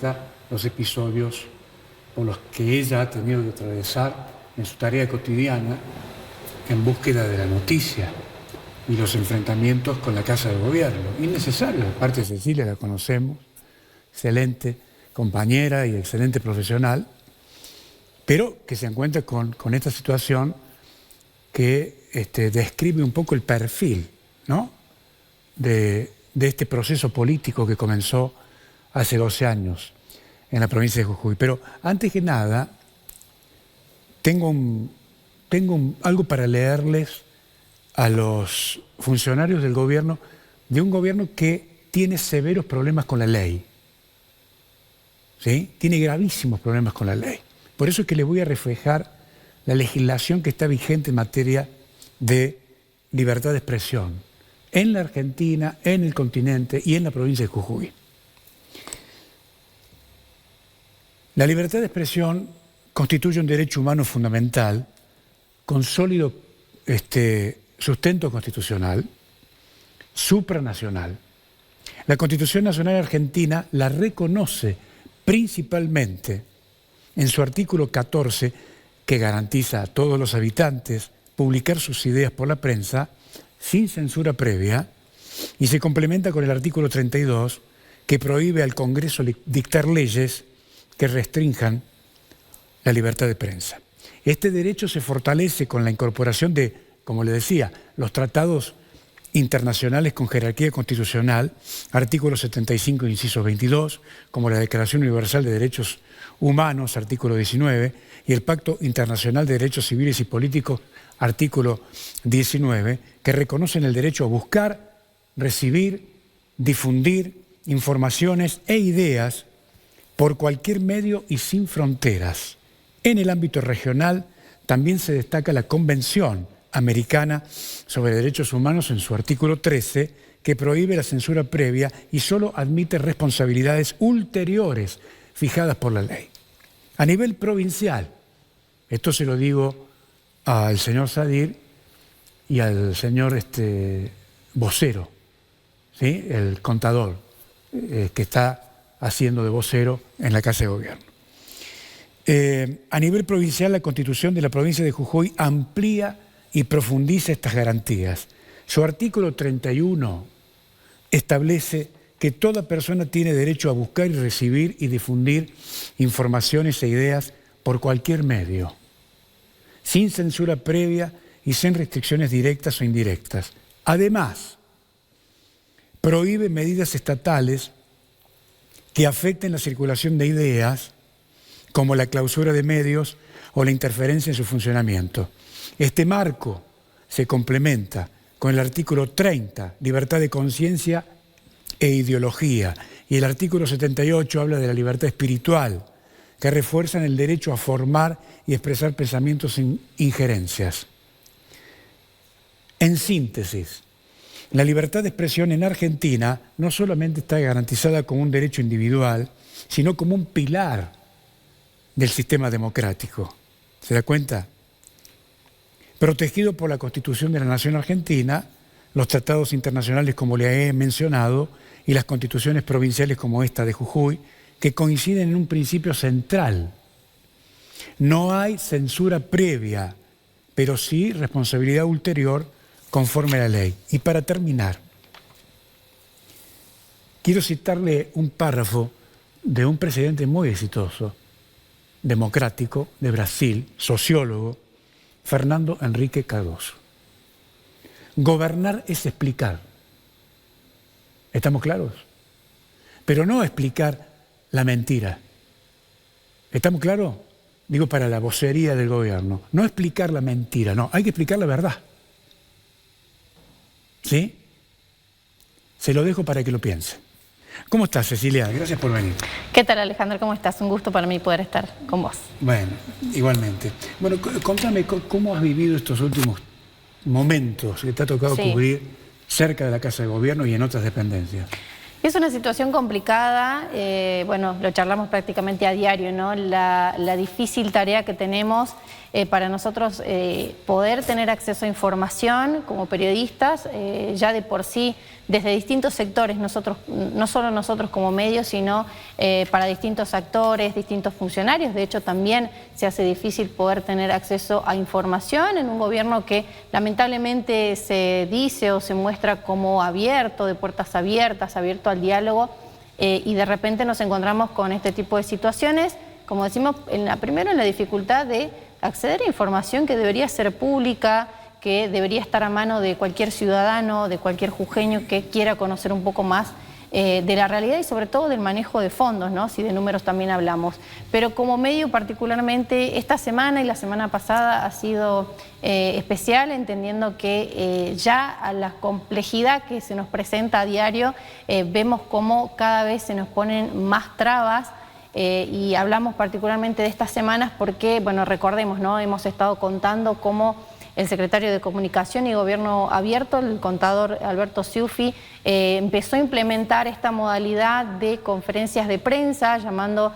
cuenta los episodios por los que ella ha tenido que atravesar en su tarea cotidiana en búsqueda de la noticia y los enfrentamientos con la Casa de Gobierno. Innecesario, aparte de Cecilia, la conocemos, excelente compañera y excelente profesional, pero que se encuentra con esta situación que describe un poco el perfil, ¿no?, de este proceso político que comenzó hace 12 años en la provincia de Jujuy. Pero antes que nada, tengo algo para leerles a los funcionarios del gobierno, de un gobierno que tiene severos problemas con la ley, ¿sí? Tiene gravísimos problemas con la ley. Por eso es que les voy a reflejar la legislación que está vigente en materia de libertad de expresión en la Argentina, en el continente y en la provincia de Jujuy. La libertad de expresión constituye un derecho humano fundamental con sólido sustento constitucional, supranacional. La Constitución Nacional Argentina la reconoce principalmente en su artículo 14, que garantiza a todos los habitantes publicar sus ideas por la prensa sin censura previa, y se complementa con el artículo 32, que prohíbe al Congreso dictar leyes que restrinjan la libertad de prensa. Este derecho se fortalece con la incorporación de, como le decía, los tratados internacionales con jerarquía constitucional, artículo 75, inciso 22, como la Declaración Universal de Derechos Humanos, artículo 19, y el Pacto Internacional de Derechos Civiles y Políticos, artículo 19, que reconocen el derecho a buscar, recibir, difundir informaciones e ideas por cualquier medio y sin fronteras. En el ámbito regional también se destaca la Convención Americana sobre Derechos Humanos en su artículo 13, que prohíbe la censura previa y solo admite responsabilidades ulteriores fijadas por la ley. A nivel provincial, esto se lo digo al señor Sadir y al señor vocero, ¿sí?, el contador que está haciendo de vocero en la Casa de Gobierno. A nivel provincial, la Constitución de la provincia de Jujuy amplía y profundiza estas garantías. Su artículo 31 establece que toda persona tiene derecho a buscar y recibir y difundir informaciones e ideas por cualquier medio, sin censura previa y sin restricciones directas o indirectas. Además, prohíbe medidas estatales que afecten la circulación de ideas, como la clausura de medios o la interferencia en su funcionamiento. Este marco se complementa con el artículo 30, libertad de conciencia e ideología, y el artículo 78 habla de la libertad espiritual, que refuerzan el derecho a formar y expresar pensamientos sin injerencias. En síntesis, la libertad de expresión en Argentina no solamente está garantizada como un derecho individual, sino como un pilar del sistema democrático. ¿Se da cuenta? Protegido por la Constitución de la Nación Argentina, los tratados internacionales como le he mencionado y las constituciones provinciales como esta de Jujuy, que coinciden en un principio central. No hay censura previa, pero sí responsabilidad ulterior conforme a la ley. Y para terminar, quiero citarle un párrafo de un presidente muy exitoso, democrático, de Brasil, sociólogo, Fernando Henrique Cardoso. Gobernar es explicar. ¿Estamos claros? Pero no explicar la mentira. ¿Estamos claros? Digo, para la vocería del gobierno. No explicar la mentira, no, hay que explicar la verdad. ¿Sí? Se lo dejo para que lo piense. ¿Cómo estás, Cecilia? Gracias por venir. ¿Qué tal, Alejandro? ¿Cómo estás? Un gusto para mí poder estar con vos. Bueno, igualmente. Bueno, contame, ¿cómo has vivido estos últimos momentos que te ha tocado cubrir cerca de la Casa de Gobierno y en otras dependencias? Es una situación complicada, bueno, lo charlamos prácticamente a diario, ¿no? La difícil tarea que tenemos Para nosotros poder tener acceso a información como periodistas, ya de por sí, desde distintos sectores, nosotros, no solo nosotros como medios, sino para distintos actores, distintos funcionarios. De hecho, también se hace difícil poder tener acceso a información en un gobierno que lamentablemente se dice o se muestra como abierto, de puertas abiertas, abierto al diálogo, y de repente nos encontramos con este tipo de situaciones, como decimos, primero en la dificultad de acceder a información que debería ser pública, que debería estar a mano de cualquier ciudadano, de cualquier jujeño que quiera conocer un poco más de la realidad y sobre todo del manejo de fondos, ¿no? Si de números también hablamos. Pero como medio particularmente esta semana y la semana pasada ha sido especial, entendiendo que ya a la complejidad que se nos presenta a diario, vemos cómo cada vez se nos ponen más trabas. Y hablamos particularmente de estas semanas porque, bueno, recordemos, ¿no? Hemos estado contando cómo el secretario de Comunicación y Gobierno Abierto, el contador Alberto Ciuffi, empezó a implementar esta modalidad de conferencias de prensa, llamando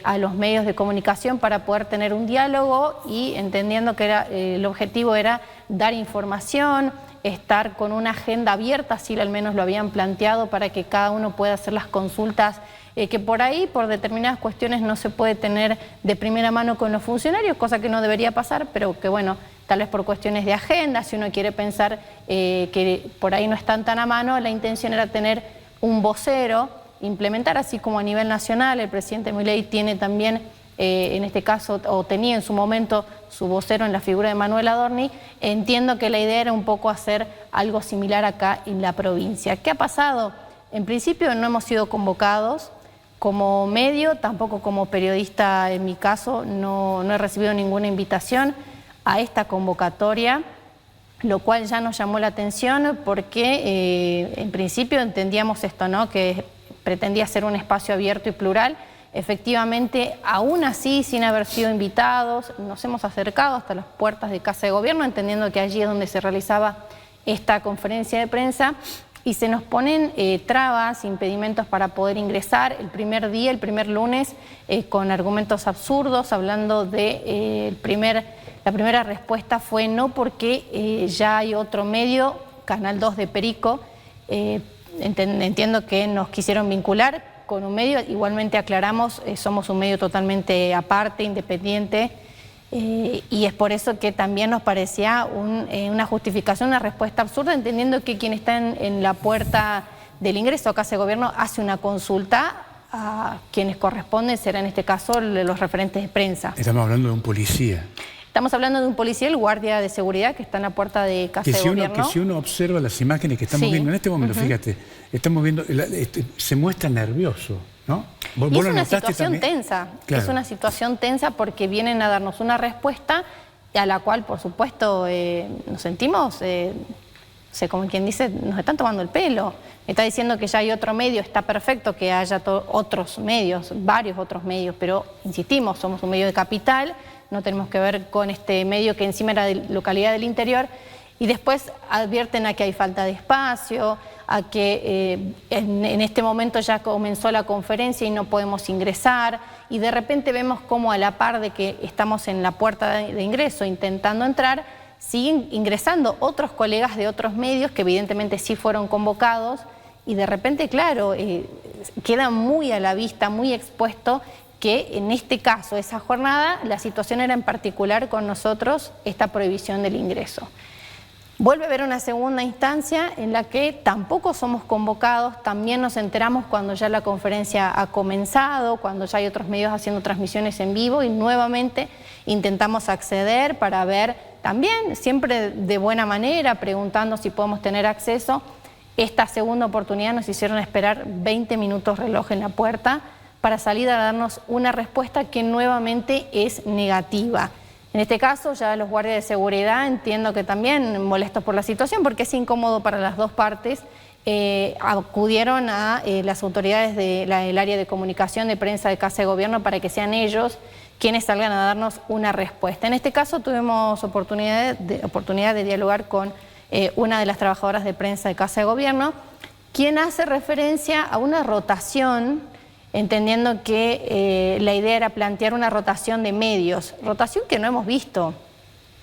a los medios de comunicación para poder tener un diálogo y entendiendo que el objetivo era dar información, estar con una agenda abierta, así al menos lo habían planteado, para que cada uno pueda hacer las consultas que por ahí, por determinadas cuestiones, no se puede tener de primera mano con los funcionarios, cosa que no debería pasar, pero que bueno, tal vez por cuestiones de agenda, si uno quiere pensar que por ahí no están tan a mano, la intención era tener un vocero, implementar, así como a nivel nacional, el presidente Milei tiene también, en este caso, o tenía en su momento su vocero en la figura de Manuel Adorni. Entiendo que la idea era un poco hacer algo similar acá en la provincia. ¿Qué ha pasado? En principio no hemos sido convocados. Como medio, tampoco como periodista en mi caso, no he recibido ninguna invitación a esta convocatoria, lo cual ya nos llamó la atención porque en principio entendíamos esto, ¿no? Que pretendía ser un espacio abierto y plural. Efectivamente, aún así, sin haber sido invitados, nos hemos acercado hasta las puertas de Casa de Gobierno, entendiendo que allí es donde se realizaba esta conferencia de prensa. Y se nos ponen trabas, impedimentos para poder ingresar el primer día, el primer lunes, con argumentos absurdos, hablando de la primera respuesta fue no porque ya hay otro medio, Canal 2 de Perico, entiendo que nos quisieron vincular con un medio, igualmente aclaramos, somos un medio totalmente aparte, independiente, y es por eso que también nos parecía una justificación, una respuesta absurda, entendiendo que quien está en la puerta del ingreso a Casa de Gobierno hace una consulta a quienes corresponden, será en este caso los referentes de prensa. Estamos hablando de un policía. Estamos hablando de un policía, el guardia de seguridad que está en la puerta de Casa de Gobierno. Que si uno observa las imágenes que estamos viendo en este momento, fíjate, estamos viendo, se muestra nervioso, ¿no? Y es una situación tensa, claro. Es una situación tensa porque vienen a darnos una respuesta a la cual, por supuesto, nos sentimos, como quien dice, nos están tomando el pelo. Me está diciendo que ya hay otro medio, está perfecto que haya otros medios, varios otros medios, pero insistimos, somos un medio de capital, no tenemos que ver con este medio que encima era de localidad del interior, y después advierten a que hay falta de espacio, a que en este momento ya comenzó la conferencia y no podemos ingresar, y de repente vemos cómo a la par de que estamos en la puerta de ingreso intentando entrar, siguen ingresando otros colegas de otros medios que evidentemente sí fueron convocados, y de repente, claro, queda muy a la vista, muy expuesto que en este caso, esa jornada, la situación era en particular con nosotros esta prohibición del ingreso. Vuelve a haber una segunda instancia en la que tampoco somos convocados, también nos enteramos cuando ya la conferencia ha comenzado, cuando ya hay otros medios haciendo transmisiones en vivo, y nuevamente intentamos acceder para ver también, siempre de buena manera, preguntando si podemos tener acceso. Esta segunda oportunidad nos hicieron esperar 20 minutos reloj en la puerta para salir a darnos una respuesta que nuevamente es negativa. En este caso, ya los guardias de seguridad, entiendo que también molestos por la situación, porque es incómodo para las dos partes, acudieron a las autoridades del área de comunicación de prensa de Casa de Gobierno para que sean ellos quienes salgan a darnos una respuesta. En este caso tuvimos oportunidad de dialogar con una de las trabajadoras de prensa de Casa de Gobierno, quien hace referencia a una rotación entendiendo que la idea era plantear una rotación de medios, rotación que no hemos visto.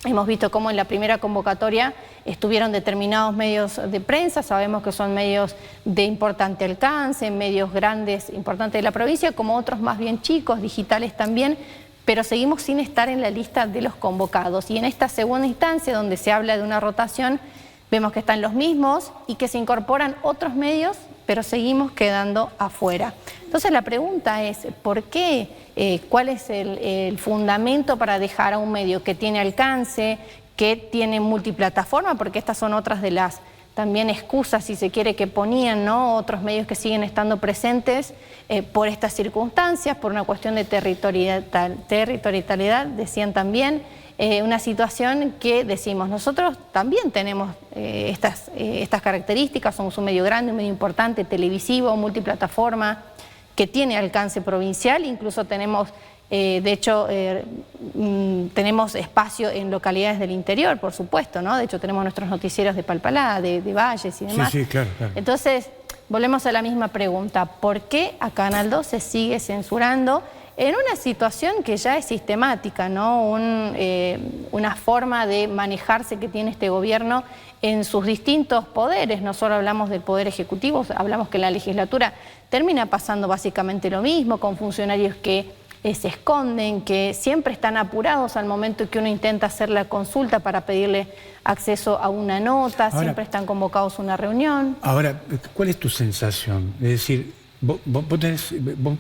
Hemos visto cómo en la primera convocatoria estuvieron determinados medios de prensa, sabemos que son medios de importante alcance, medios grandes, importantes de la provincia, como otros más bien chicos, digitales también, pero seguimos sin estar en la lista de los convocados. Y en esta segunda instancia, donde se habla de una rotación, vemos que están los mismos y que se incorporan otros medios, pero seguimos quedando afuera. Entonces la pregunta es, ¿por qué? ¿Cuál es el fundamento para dejar a un medio que tiene alcance, que tiene multiplataforma? Porque estas son otras de las también excusas, si se quiere, que ponían, ¿no? Otros medios que siguen estando presentes por estas circunstancias, por una cuestión de territorialidad, decían también. Una situación que decimos, nosotros también tenemos estas características, somos un medio grande, un medio importante, televisivo, multiplataforma, que tiene alcance provincial, incluso tenemos, de hecho, tenemos espacio en localidades del interior, por supuesto, ¿no? De hecho, tenemos nuestros noticieros de Palpalá, de Valles y demás. Sí, claro. Entonces, volvemos a la misma pregunta, ¿por qué a Canal 2 se sigue censurando en una situación que ya es sistemática, ¿no? Una forma de manejarse que tiene este gobierno en sus distintos poderes? No solo hablamos del poder ejecutivo, hablamos que en la legislatura termina pasando básicamente lo mismo, con funcionarios que se esconden, que siempre están apurados al momento que uno intenta hacer la consulta para pedirle acceso a una nota, ahora, siempre están convocados a una reunión. Ahora, ¿cuál es tu sensación? Es decir, vos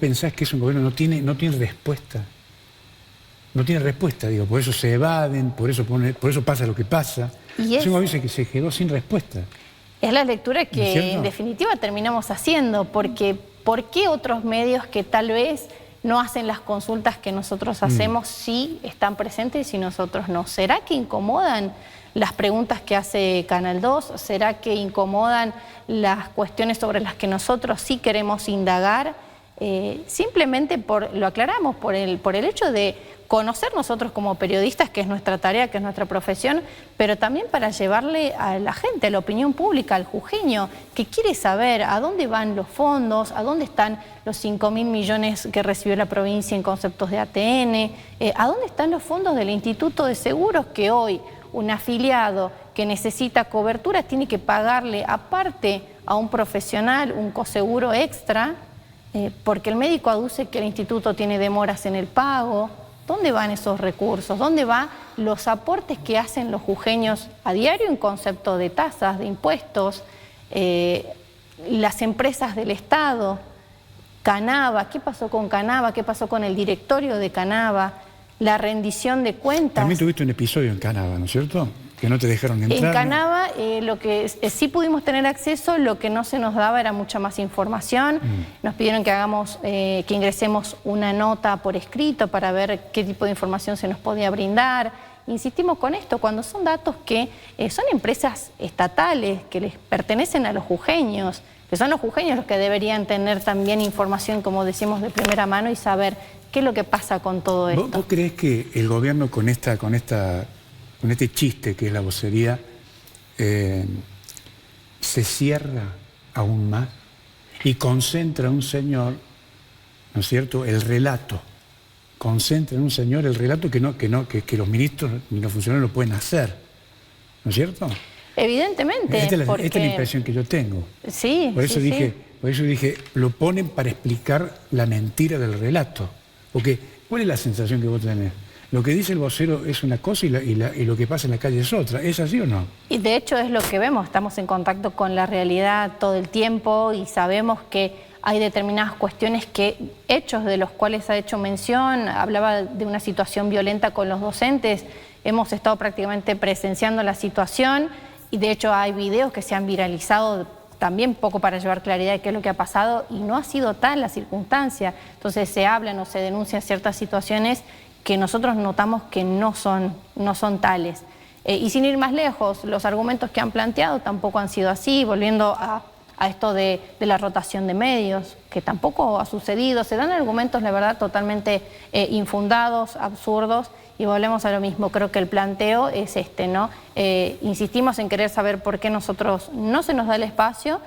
pensás que es un gobierno que no tiene respuesta. No tiene respuesta, digo, por eso se evaden, por eso pasa lo que pasa. Es un gobierno que se quedó sin respuesta. Es la lectura que en definitiva terminamos haciendo, porque ¿por qué otros medios que tal vez no hacen las consultas que nosotros hacemos sí están presentes y nosotros no? ¿Será que incomodan las preguntas que hace Canal 2? ¿Será que incomodan las cuestiones sobre las que nosotros sí queremos indagar? Simplemente lo aclaramos, por el hecho de conocer nosotros como periodistas, que es nuestra tarea, que es nuestra profesión, pero también para llevarle a la gente, a la opinión pública, al jujeño, que quiere saber a dónde van los fondos, a dónde están los 5.000 millones que recibió la provincia en conceptos de ATN, a dónde están los fondos del Instituto de Seguros, que hoy un afiliado que necesita cobertura tiene que pagarle aparte a un profesional un coseguro extra, porque el médico aduce que el instituto tiene demoras en el pago. ¿Dónde van esos recursos? ¿Dónde van los aportes que hacen los jujeños a diario en concepto de tasas, de impuestos? Las empresas del Estado, Canava, ¿qué pasó con Canava? ¿Qué pasó con el directorio de Canava? La rendición de cuentas. También tuviste un episodio en Canava, ¿no es cierto? Que no te dejaron entrar. En Canava, lo que sí pudimos tener acceso, lo que no se nos daba era mucha más información. Nos pidieron que ingresemos una nota por escrito para ver qué tipo de información se nos podía brindar. Insistimos con esto, cuando son datos que son empresas estatales, que les pertenecen a los jujeños, que son los jujeños los que deberían tener también información, como decimos, de primera mano y saber qué es lo que pasa con todo esto. ¿Vos creés que el gobierno con este chiste que es la vocería, se cierra aún más y concentra en un señor, ¿no es cierto?, el relato? Concentra en un señor el relato que los ministros ni los funcionarios lo pueden hacer, ¿no es cierto? Evidentemente. Esta es la impresión que yo tengo. Sí, por eso dije, lo ponen para explicar la mentira del relato. Porque, ¿cuál es la sensación que vos tenés? Lo que dice el vocero es una cosa y lo que pasa en la calle es otra. ¿Es así o no? Y de hecho es lo que vemos. Estamos en contacto con la realidad todo el tiempo y sabemos que hay determinadas cuestiones hechos de los cuales ha hecho mención. Hablaba de una situación violenta con los docentes. Hemos estado prácticamente presenciando la situación y de hecho hay videos que se han viralizado también poco para llevar claridad de qué es lo que ha pasado y no ha sido tal la circunstancia. Entonces se hablan o se denuncian ciertas situaciones que nosotros notamos que no son tales. Y sin ir más lejos, los argumentos que han planteado tampoco han sido así, volviendo a esto de la rotación de medios, que tampoco ha sucedido. Se dan argumentos, la verdad, totalmente infundados, absurdos, y volvemos a lo mismo. Creo que el planteo es este, ¿no? Insistimos en querer saber por qué nosotros no se nos da el espacio,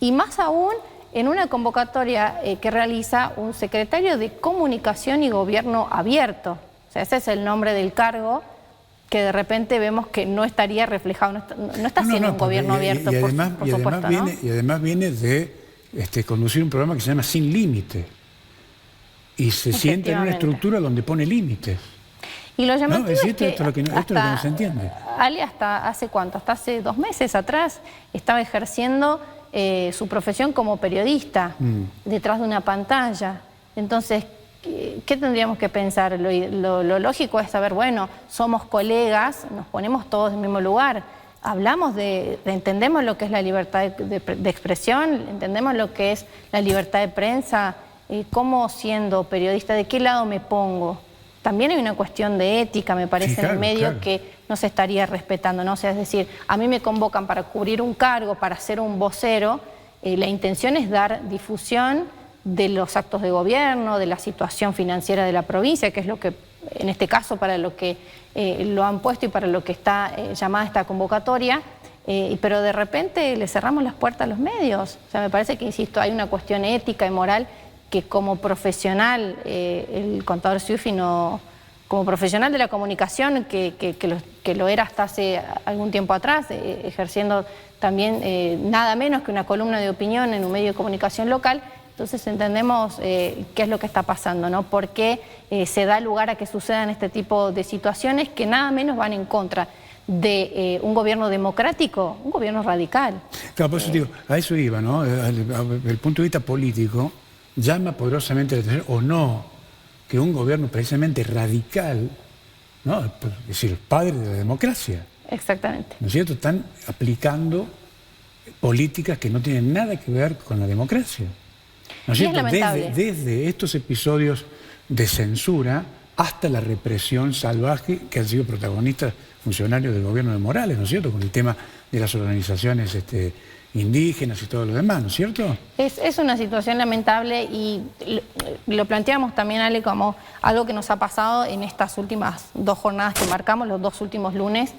y más aún en una convocatoria que realiza un secretario de Comunicación y Gobierno Abierto. O sea, ese es el nombre del cargo que de repente vemos que no estaría reflejado, no está siendo un gobierno abierto, por supuesto, ¿no? Y además viene de conducir un programa que se llama Sin Límite. Y se sienta en una estructura donde pone límites. Y lo llamativo es que esto es lo que no se entiende. Ale, ¿hasta hace cuánto? Hasta hace 2 meses atrás estaba ejerciendo su profesión como periodista detrás de una pantalla. Entonces, ¿qué tendríamos que pensar? Lo lógico es saber, bueno, somos colegas, nos ponemos todos en el mismo lugar, hablamos entendemos lo que es la libertad de expresión, entendemos lo que es la libertad de prensa, cómo siendo periodista, ¿de qué lado me pongo? También hay una cuestión de ética, me parece, en el medio que no se estaría respetando, ¿no? O sea, es decir, a mí me convocan para cubrir un cargo, para ser un vocero, la intención es dar difusión de los actos de gobierno, de la situación financiera de la provincia, que es lo que, en este caso, para lo que lo han puesto y para lo que está llamada esta convocatoria, pero de repente le cerramos las puertas a los medios. O sea, me parece que, insisto, hay una cuestión ética y moral que como profesional, el contador Sciuffi no, como profesional de la comunicación, que lo era hasta hace algún tiempo atrás, ejerciendo también nada menos que una columna de opinión en un medio de comunicación local. Entonces entendemos qué es lo que está pasando, ¿no? Por qué se da lugar a que sucedan este tipo de situaciones que nada menos van en contra de un gobierno democrático, un gobierno radical. Claro, por eso digo, a eso iba, ¿no? Desde el punto de vista político, llama poderosamente la atención, o no, que un gobierno precisamente radical, ¿no? Es decir, padre de la democracia. Exactamente. ¿No es cierto? Están aplicando políticas que no tienen nada que ver con la democracia. ¿No es cierto? Desde estos episodios de censura hasta la represión salvaje que han sido protagonistas funcionarios del gobierno de Morales, ¿no es cierto? Con el tema de las organizaciones indígenas y todo lo demás, ¿no es cierto? Es una situación lamentable y lo planteamos también, Ale, como algo que nos ha pasado en estas últimas 2 jornadas que marcamos, los 2 últimos lunes,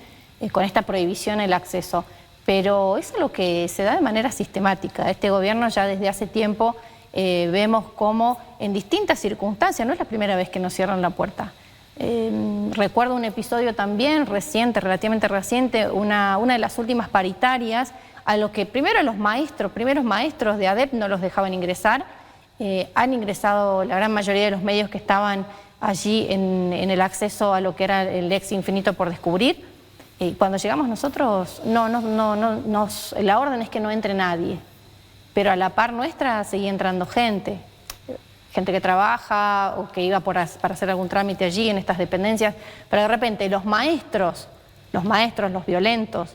con esta prohibición al acceso. Pero es algo que se da de manera sistemática. Este gobierno ya desde hace tiempo vemos cómo en distintas circunstancias, no es la primera vez que nos cierran la puerta. Recuerdo un episodio también reciente, relativamente reciente, una de las últimas paritarias, a lo que primero los primeros maestros de ADEP no los dejaban ingresar. Han ingresado la gran mayoría de los medios que estaban allí en el acceso a lo que era el ex infinito por descubrir. Cuando llegamos nosotros, la orden es que no entre nadie, pero a la par nuestra seguía entrando gente que trabaja o que iba para hacer algún trámite allí en estas dependencias, pero de repente los maestros, los violentos,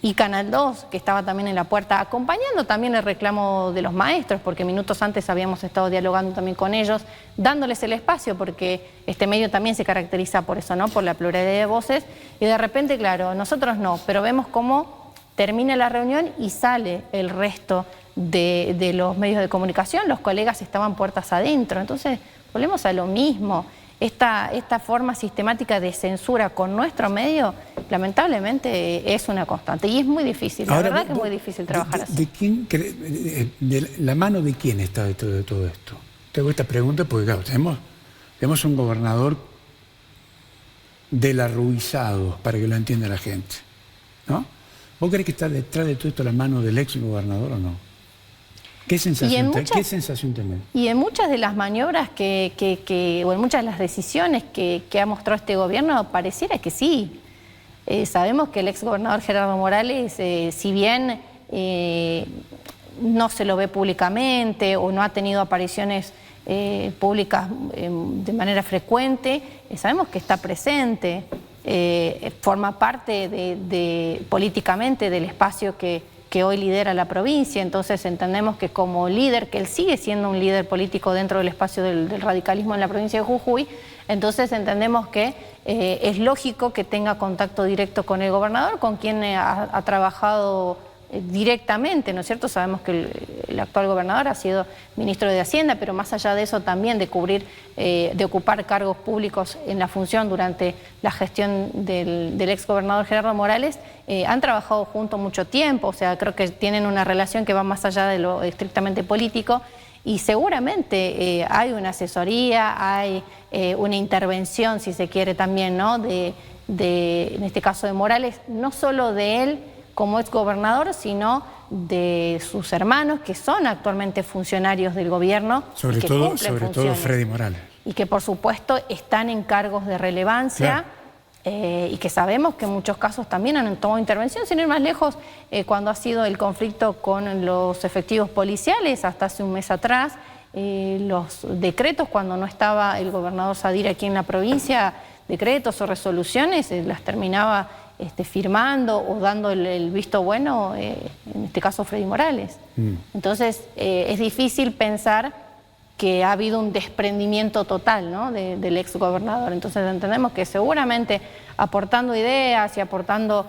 y Canal 2, que estaba también en la puerta, acompañando también el reclamo de los maestros, porque minutos antes habíamos estado dialogando también con ellos, dándoles el espacio, porque este medio también se caracteriza por eso, ¿no? Por la pluralidad de voces, y de repente, claro, nosotros no, pero vemos cómo termina la reunión y sale el resto de los medios de comunicación, los colegas estaban puertas adentro, entonces volvemos a lo mismo. Esta forma sistemática de censura con nuestro medio, lamentablemente, es una constante. Y es muy difícil, la verdad que es muy difícil trabajar así. ¿De la mano de quién está detrás de todo esto? Te hago esta pregunta porque, claro, tenemos un gobernador delarruizado, para que lo entienda la gente, ¿no? ¿Vos crees que está detrás de todo esto la mano del ex gobernador o no? ¿Qué sensación tenés? Y en muchas de las maniobras o en muchas de las decisiones que ha mostrado este gobierno, pareciera que sí. Sabemos que el ex gobernador Gerardo Morales, si bien no se lo ve públicamente o no ha tenido apariciones públicas de manera frecuente, sabemos que está presente, forma parte políticamente del espacio que hoy lidera la provincia, entonces entendemos que como líder, que él sigue siendo un líder político dentro del espacio del radicalismo en la provincia de Jujuy, entonces entendemos que es lógico que tenga contacto directo con el gobernador, con quien ha trabajado directamente, ¿no es cierto? Sabemos que el actual gobernador ha sido ministro de Hacienda, pero más allá de eso también de cubrir, de ocupar cargos públicos en la función durante la gestión del ex gobernador Gerardo Morales, han trabajado juntos mucho tiempo, o sea, creo que tienen una relación que va más allá de lo estrictamente político y seguramente hay una asesoría, hay una intervención, si se quiere también, ¿no? En este caso de Morales, no solo de él como exgobernador, sino de sus hermanos, que son actualmente funcionarios del gobierno. Sobre todo Freddy Morales. Y que por supuesto están en cargos de relevancia, y que sabemos que en muchos casos también han tomado intervención, sin ir más lejos, cuando ha sido el conflicto con los efectivos policiales, hasta hace un mes atrás, los decretos, cuando no estaba el gobernador Sadir aquí en la provincia, decretos o resoluciones, las terminaba firmando o dando el visto bueno, en este caso Freddy Morales. Entonces es difícil pensar que ha habido un desprendimiento total, ¿no? del ex gobernador. Entonces entendemos que seguramente aportando ideas y aportando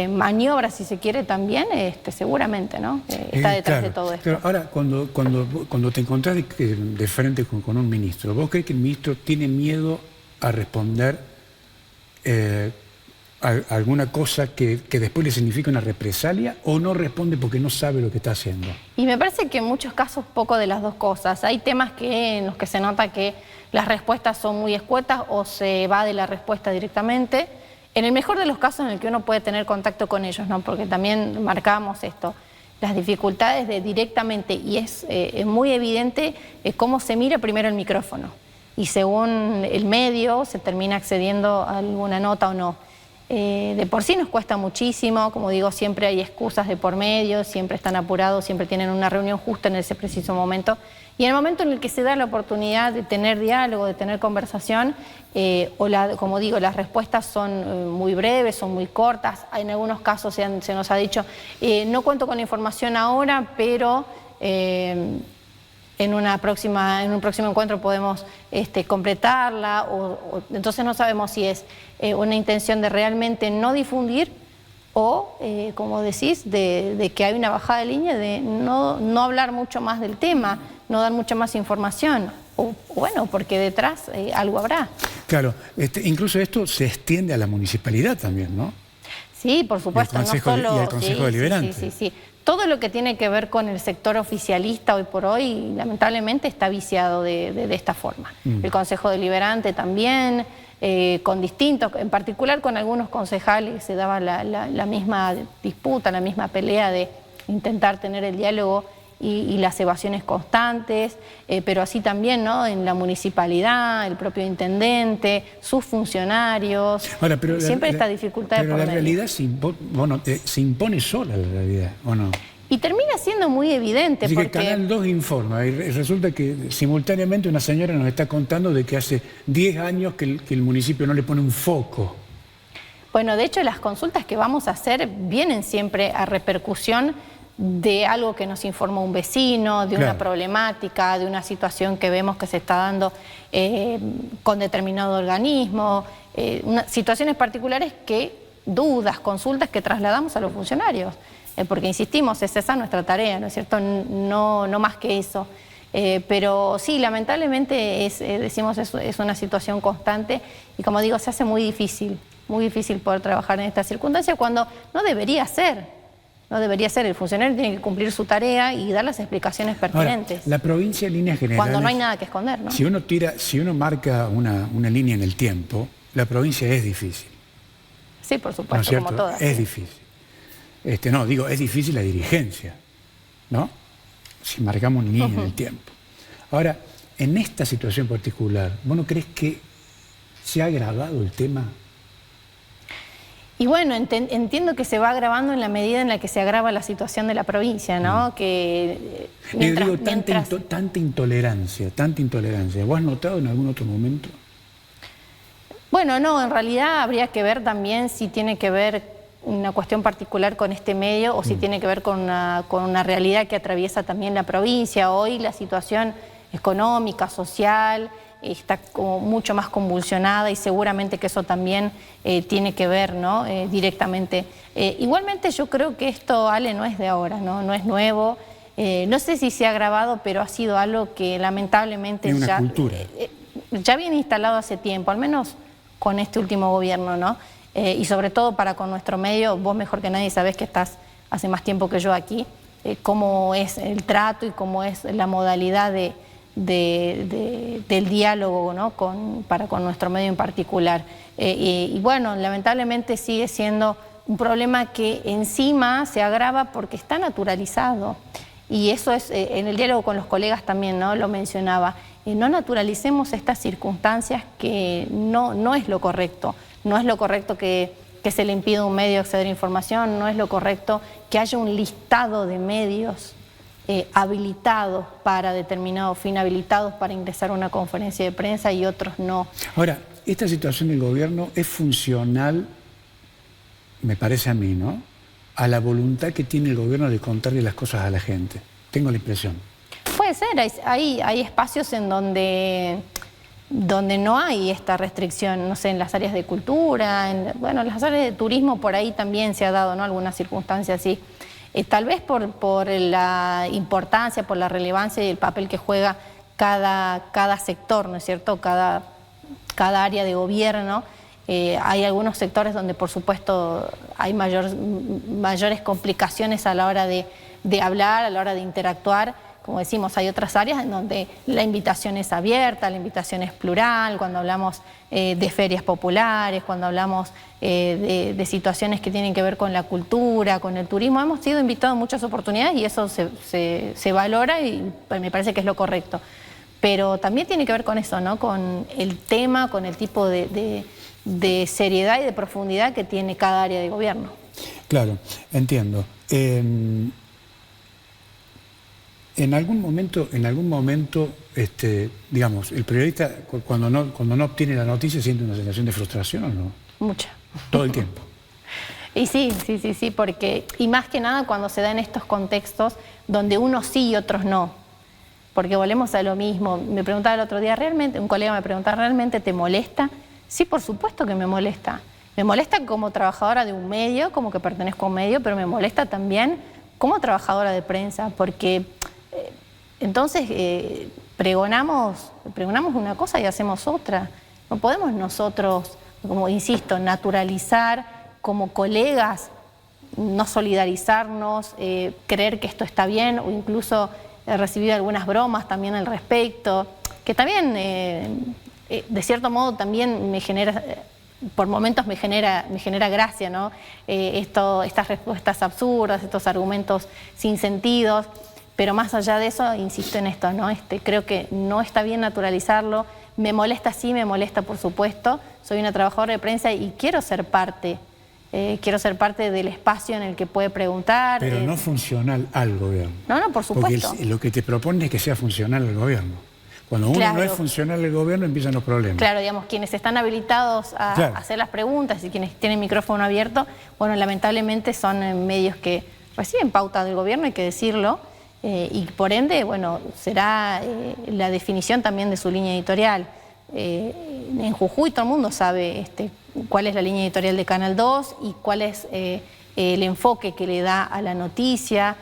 maniobras, si se quiere también, seguramente, ¿no? Está detrás de todo esto. Pero ahora, cuando te encontrás de frente con un ministro, ¿vos crees que el ministro tiene miedo a responder alguna cosa que después le significa una represalia, o no responde porque no sabe lo que está haciendo? Y me parece que en muchos casos poco de las dos cosas. Hay temas en los que se nota que las respuestas son muy escuetas o se va de la respuesta directamente. En el mejor de los casos en el que uno puede tener contacto con ellos, ¿no? Porque también marcamos esto, las dificultades de directamente, y es muy evidente cómo se mira primero el micrófono. Y según el medio se termina accediendo a alguna nota o no. De por sí nos cuesta muchísimo, como digo, siempre hay excusas de por medio, siempre están apurados, siempre tienen una reunión justa en ese preciso momento. Y en el momento en el que se da la oportunidad de tener diálogo, de tener conversación, como digo, las respuestas son muy breves, son muy cortas. En algunos casos se nos ha dicho, no cuento con la información ahora, pero en un próximo encuentro podemos completarla, entonces no sabemos si es una intención de realmente no difundir o, como decís, de que hay una bajada de línea, de no hablar mucho más del tema, no dar mucha más información, o bueno, porque detrás algo habrá. Claro, incluso esto se extiende a la municipalidad también, ¿no? Sí, por supuesto. Y al Consejo Deliberante. Sí. Todo lo que tiene que ver con el sector oficialista hoy por hoy, lamentablemente, está viciado de esta forma. El Consejo Deliberante también, con distintos, en particular con algunos concejales se daba la misma disputa, la misma pelea de intentar tener el diálogo y las evasiones constantes, pero así también, ¿no? En la municipalidad, el propio intendente, sus funcionarios. Ahora, pero siempre esta dificultad de por medio. Pero la realidad se impone sola, la realidad, ¿o no? Y termina siendo muy evidente. Así porque que Canal 2 informa y resulta que simultáneamente una señora nos está contando de que hace 10 años que el municipio no le pone un foco. Bueno, de hecho las consultas que vamos a hacer vienen siempre a repercusión de algo que nos informó un vecino, de una problemática, de una situación que vemos que se está dando con determinado organismo, situaciones particulares dudas, consultas que trasladamos a los funcionarios, porque insistimos, es esa nuestra tarea, ¿no es cierto? No más que eso. Pero sí, lamentablemente decimos es una situación constante y, como digo, se hace muy difícil poder trabajar en estas circunstancias cuando no debería ser. No debería ser, el funcionario tiene que cumplir su tarea y dar las explicaciones pertinentes. Ahora, la provincia en líneas generales... Cuando no hay nada que esconder, ¿no? Si uno marca una línea en el tiempo, la provincia es difícil. Sí, por supuesto, como todas. Es difícil. Es difícil la dirigencia, ¿no? Si marcamos una línea en el tiempo. Ahora, en esta situación particular, ¿vos no crees que se ha agravado el tema? Y bueno, entiendo que se va agravando en la medida en la que se agrava la situación de la provincia, ¿no? Que tanta intolerancia. ¿Vos has notado en algún otro momento? Bueno, no, en realidad habría que ver también si tiene que ver una cuestión particular con este medio o si tiene que ver con una realidad que atraviesa también la provincia. Hoy la situación económica, social, está como mucho más convulsionada y seguramente que eso también tiene que ver, ¿no? Directamente. Igualmente yo creo que esto, Ale, no es de ahora, ¿no? No es nuevo. No sé si se ha agravado, pero ha sido algo que lamentablemente ya viene instalado hace tiempo, al menos con este último gobierno, ¿no? Y sobre todo para con nuestro medio, vos mejor que nadie sabés que estás hace más tiempo que yo aquí, cómo es el trato y cómo es la modalidad del diálogo, ¿no? para con nuestro medio en particular. Y bueno, lamentablemente sigue siendo un problema que encima se agrava porque está naturalizado. Y eso es, en el diálogo con los colegas también, ¿no? Lo mencionaba. No naturalicemos estas circunstancias que no es lo correcto. No es lo correcto que se le impida a un medio acceder a información, no es lo correcto que haya un listado de medios habilitados para determinado fin, habilitados para ingresar a una conferencia de prensa y otros no. Ahora, esta situación del gobierno es funcional, me parece a mí, ¿no?, a la voluntad que tiene el gobierno de contarle las cosas a la gente. Tengo la impresión. Puede ser, hay espacios en donde no hay esta restricción, no sé, en las áreas de cultura, bueno, en las áreas de turismo por ahí también se ha dado, ¿no?, alguna circunstancia así. Tal vez por la importancia, por la relevancia y el papel que juega cada sector, ¿no es cierto?, cada área de gobierno. Hay algunos sectores donde, por supuesto, hay mayores complicaciones a la hora de hablar, a la hora de interactuar. Como decimos, hay otras áreas en donde la invitación es abierta, la invitación es plural, cuando hablamos de ferias populares, cuando hablamos de situaciones que tienen que ver con la cultura, con el turismo. Hemos sido invitados en muchas oportunidades y eso se valora y me parece que es lo correcto. Pero también tiene que ver con eso, ¿no?, con el tema, con el tipo de seriedad y de profundidad que tiene cada área de gobierno. Claro, entiendo. En algún momento, digamos, el periodista cuando no obtiene la noticia siente una sensación de frustración, ¿o no? Mucha. Todo el tiempo. Y sí, porque, y más que nada cuando se da en estos contextos donde unos sí y otros no. Porque volvemos a lo mismo. Me preguntaba el otro día, un colega me preguntaba, ¿realmente te molesta? Sí, por supuesto que me molesta. Me molesta como trabajadora de un medio, como que pertenezco a un medio, pero me molesta también como trabajadora de prensa, porque entonces pregonamos una cosa y hacemos otra. No podemos nosotros, como insisto, naturalizar como colegas, no solidarizarnos, creer que esto está bien, o incluso he recibido algunas bromas también al respecto, que también de cierto modo también me genera, por momentos me genera gracia, ¿no? Estas respuestas absurdas, estos argumentos sin sentidos, pero más allá de eso, insisto en esto, ¿no? Creo que no está bien naturalizarlo. Me molesta, sí, me molesta, por supuesto. Soy una trabajadora de prensa y quiero ser parte del espacio en el que puede preguntar. Pero no funcional al gobierno. No, por supuesto. Porque lo que te propone es que sea funcional al gobierno. Cuando uno no es funcional al gobierno empiezan los problemas. Claro, digamos, quienes están habilitados a hacer las preguntas y quienes tienen micrófono abierto, bueno, lamentablemente son medios que reciben pauta del gobierno, hay que decirlo, y por ende, bueno, será la definición también de su línea editorial. En Jujuy todo el mundo sabe cuál es la línea editorial de Canal 2 y cuál es el enfoque que le da a la noticia,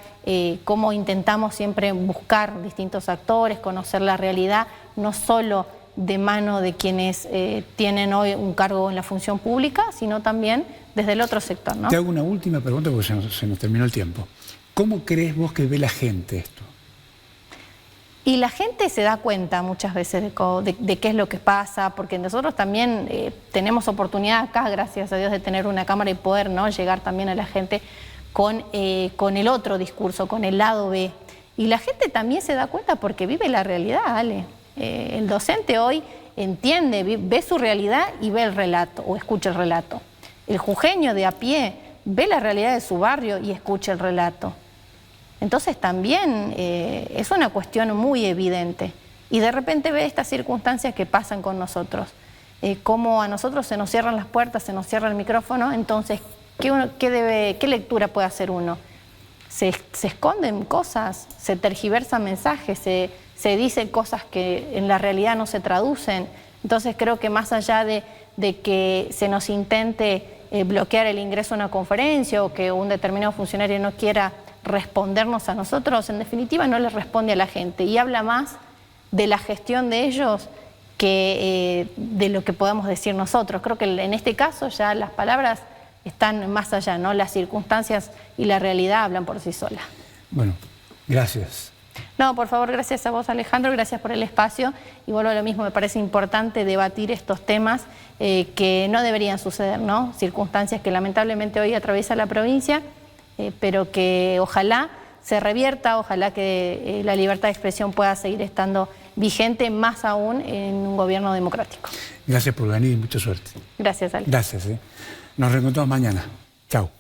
cómo intentamos siempre buscar distintos actores, conocer la realidad, no solo de mano de quienes tienen hoy un cargo en la función pública, sino también desde el otro sector, ¿no? Te hago una última pregunta porque se nos terminó el tiempo. ¿Cómo crees vos que ve la gente esto? Y la gente se da cuenta muchas veces de qué es lo que pasa, porque nosotros también tenemos oportunidad acá, gracias a Dios, de tener una cámara y poder, ¿no?, llegar también a la gente con el otro discurso, con el lado B. Y la gente también se da cuenta porque vive la realidad, Ale. El docente hoy entiende, ve su realidad y ve el relato, o escucha el relato. El jujeño de a pie ve la realidad de su barrio y escucha el relato. Entonces también es una cuestión muy evidente. Y de repente ve estas circunstancias que pasan con nosotros. Cómo a nosotros se nos cierran las puertas, se nos cierra el micrófono, entonces, ¿qué lectura puede hacer uno? Se esconden cosas, se tergiversan mensajes, se se dicen cosas que en la realidad no se traducen. Entonces creo que más allá de que se nos intente bloquear el ingreso a una conferencia o que un determinado funcionario no quiera respondernos a nosotros, en definitiva no le responde a la gente y habla más de la gestión de ellos que de lo que podamos decir nosotros. Creo que en este caso ya las palabras están más allá, ¿no? Las circunstancias y la realidad hablan por sí solas. Bueno, gracias. No, por favor, gracias a vos, Alejandro, gracias por el espacio. Y vuelvo a lo mismo, me parece importante debatir estos temas que no deberían suceder, ¿no? Circunstancias que lamentablemente hoy atraviesa la provincia, pero que ojalá se revierta, ojalá que la libertad de expresión pueda seguir estando vigente, más aún en un gobierno democrático. Gracias por venir y mucha suerte. Gracias, Ale. Gracias. Nos reencontramos mañana. Chao.